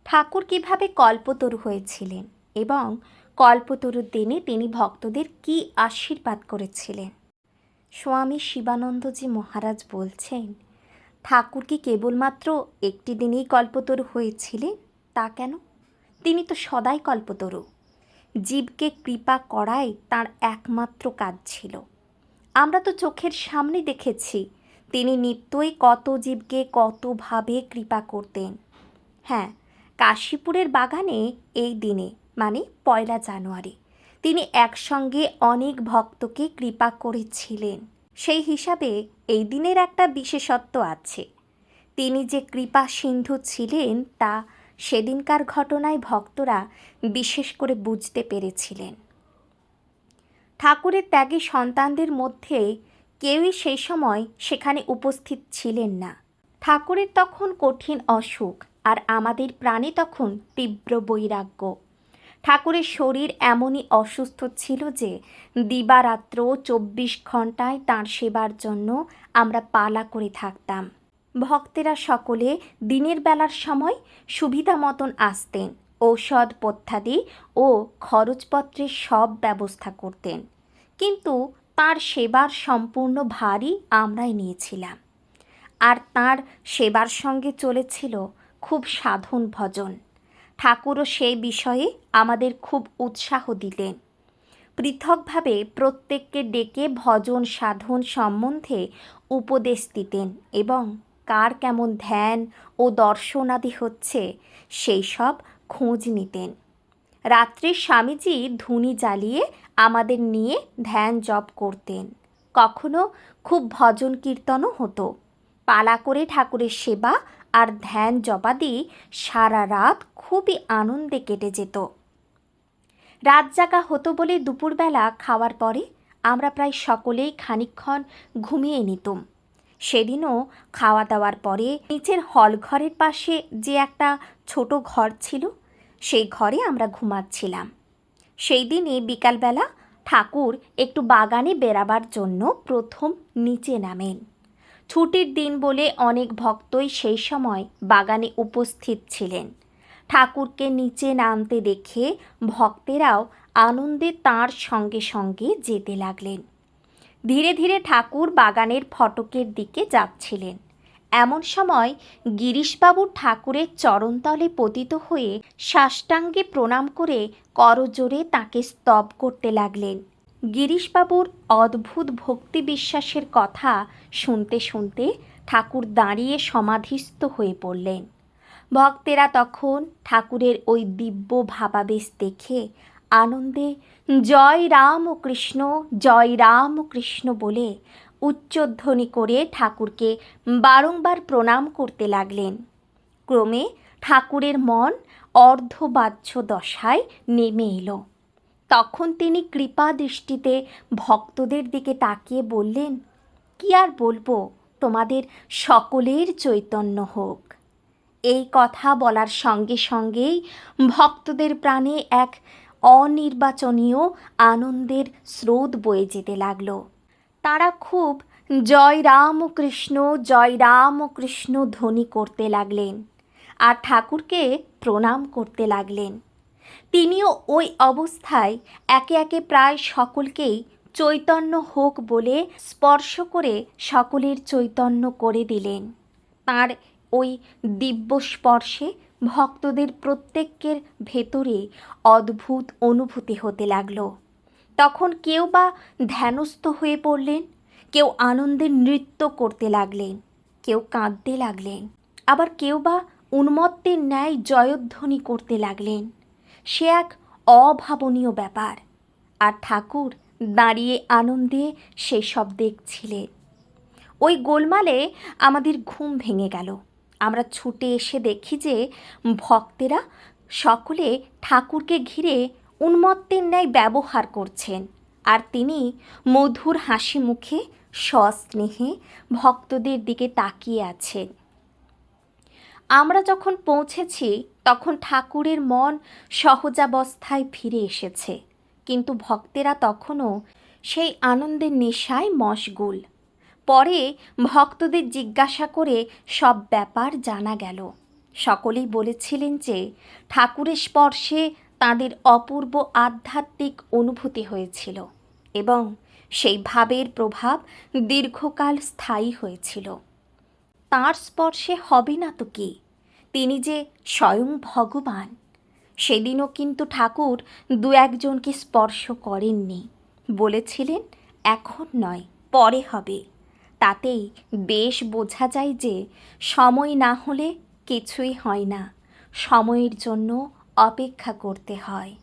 ঠাকুর কিভাবে কল্পতরু হয়েছিলেন এবং কল্পতরুর দিনে তিনি ভক্তদের কি আশীর্বাদ করেছিলেন। স্বামী শিবানন্দজি মহারাজ বলছেন, ঠাকুর কি কেবলমাত্র একটি দিনেই কল্পতরু হয়েছিলেন? তা কেন? তিনি তো সদাই কল্পতরু। জীবকে কৃপা করাই তাঁর একমাত্র কাজ ছিল। আমরা তো চোখের সামনে দেখেছি তিনি নিত্যই কত জীবকে কতভাবে কৃপা করতেন। হ্যাঁ, কাশীপুরের বাগানে এই দিনে মানে 1 জানুয়ারি তিনি একসঙ্গে অনেক ভক্তকে কৃপা করেছিলেন। সেই হিসাবে এই দিনের একটা বিশেষত্ব আছে। তিনি যে কৃপা সিন্ধু ছিলেন তা সেদিনকার ঘটনায় ভক্তরা বিশেষ করে বুঝতে পেরেছিলেন। ঠাকুরের ত্যাগী সন্তানদের মধ্যে কেউই সেই সময় সেখানে উপস্থিত ছিলেন না। ঠাকুরের তখন কঠিন অসুখ, আর আমাদের প্রাণে তখন তীব্র বৈরাগ্য। ঠাকুরের শরীর এমনই অসুস্থ ছিল যে দিবারাত্র 24 ঘন্টায় তাঁর সেবার জন্য আমরা পালা করে থাকতাম। ভক্তেরা সকলে দিনের বেলার সময় সুবিধা মতন আসতেন, ঔষধ পথ্যাদি ও খরচপত্রের সব ব্যবস্থা করতেন, কিন্তু তাঁর সেবার সম্পূর্ণ ভারই আমরাই নিয়েছিলাম। আর তাঁর সেবার সঙ্গে চলেছিল খুব সাধন ভজন। ঠাকুরও সেই বিষয়ে আমাদের খুব উৎসাহ দিতেন। পৃথকভাবে প্রত্যেককে ডেকে ভজন সাধন সম্বন্ধে উপদেশ দিতেন এবং কার কেমন ধ্যান ও দর্শনাদি হচ্ছে সেই সব খোঁজ নিতেন। রাত্রে স্বামীজি ধুনি জ্বালিয়ে আমাদের নিয়ে ধ্যান জপ করতেন। কখনো খুব ভজন কীর্তনও হতো। পালা করে ঠাকুরের সেবা আর ধ্যান জপাদি সারা রাত খুবই আনন্দে কেটে যেত। রাত জাগা হতো বলে দুপুরবেলা খাওয়ার পরে আমরা প্রায় সকলেই খানিকক্ষণ ঘুমিয়ে নিতুম। সেদিনও খাওয়া দাওয়ার পরে নিচের হল ঘরের পাশে যে একটা ছোট ঘর ছিল সেই ঘরে আমরা ঘুমাচ্ছিলাম। সেই দিনে বিকালবেলা ঠাকুর একটু বাগানে বেড়াবার জন্য প্রথম নিচে নামেন। ছুটির দিন বলে অনেক ভক্তই সেই সময় বাগানে উপস্থিত ছিলেন। ঠাকুরকে নিচে নামতে দেখে ভক্তেরাও আনন্দে তাঁর সঙ্গে সঙ্গে যেতে লাগলেন। ধীরে ধীরে ঠাকুর বাগানের ফটকের দিকে যাচ্ছিলেন। এমন সময় গিরিশবাবু ঠাকুরের চরণতলে পতিত হয়ে সাষ্টাঙ্গে প্রণাম করে করজোড়ে তাঁকে স্তব করতে লাগলেন। গিরিশবাবুর অদ্ভুত ভক্তি বিশ্বাসের কথা শুনতে শুনতে ঠাকুর দাঁড়িয়ে সমাধিস্থ হয়ে পড়লেন। ভক্তেরা তখন ঠাকুরের ওই দিব্য ভাবাবেশ দেখে আনন্দে জয় রাম ও কৃষ্ণ, জয় রাম ও কৃষ্ণ বলে উচ্চধ্বনি করে ঠাকুরকে বারংবার প্রণাম করতে লাগলেন। ক্রমে ঠাকুরের মন অর্ধবাহ্য দশায় নেমে এলো। তখন তিনি কৃপা দৃষ্টিতে ভক্তদের দিকে তাকিয়ে বললেন, কি আর বলবো, তোমাদের সকলের চৈতন্য হোক। এই কথা বলার সঙ্গে সঙ্গেই ভক্তদের প্রাণে এক অনির্বাচনীয় আনন্দের স্রোত বয়ে যেতে লাগল। তারা খুব জয় রাম ও কৃষ্ণ, জয় রাম ও কৃষ্ণ ধ্বনি করতে লাগলেন আর ঠাকুরকে প্রণাম করতে লাগলেন। তিনিও ওই অবস্থায় একে একে প্রায় সকলকেই চৈতন্য হোক বলে স্পর্শ করে সকলের চৈতন্য করে দিলেন। তাঁর ওই দিব্য স্পর্শে ভক্তদের প্রত্যেকের ভেতরে অদ্ভুত অনুভূতি হতে লাগল। তখন কেউ বা ধ্যানস্থ হয়ে পড়লেন, কেউ আনন্দের নৃত্য করতে লাগলেন, কেউ কাঁদতে লাগলেন, আবার কেউ বা উন্মত্তের ন্যায় জয়ধ্বনি করতে লাগলেন। সে এক অভাবনীয় ব্যাপার, আর ঠাকুর দাঁড়িয়ে আনন্দে সেসব দেখছিলেন। ওই গোলমালে আমাদের ঘুম ভেঙে গেল। আমরা ছুটে এসে দেখি যে ভক্তেরা সকলে ঠাকুরকে ঘিরে উন্মত্তের ন্যায় ব্যবহার করছেন, আর তিনি মধুর হাসি মুখে সস্নেহে ভক্তদের দিকে তাকিয়ে আছেন। আমরা যখন পৌঁছেছি তখন ঠাকুরের মন সহজাবস্থায় ফিরে এসেছে, কিন্তু ভক্তেরা তখনও সেই আনন্দের নেশায় মশগুল। পরে ভক্তদের জিজ্ঞাসা করে সব ব্যাপার জানা গেল। সকলেই বলেছিলেন যে ঠাকুরের স্পর্শে তাঁদের অপূর্ব আধ্যাত্মিক অনুভূতি হয়েছিল এবং সেই ভাবের প্রভাব দীর্ঘকাল স্থায়ী হয়েছিল। তাঁর স্পর্শে হবে না তো কি, তিনি যে স্বয়ং ভগবান। সেদিনও কিন্তু ঠাকুর দু একজনকে স্পর্শ করেননি, বলেছিলেন এখন নয়, পরে হবে। তাতেই বেশ বোঝা যায় যে সময় না হলে কিছুই হয় না, সময়ের জন্য অপেক্ষা করতে হয়।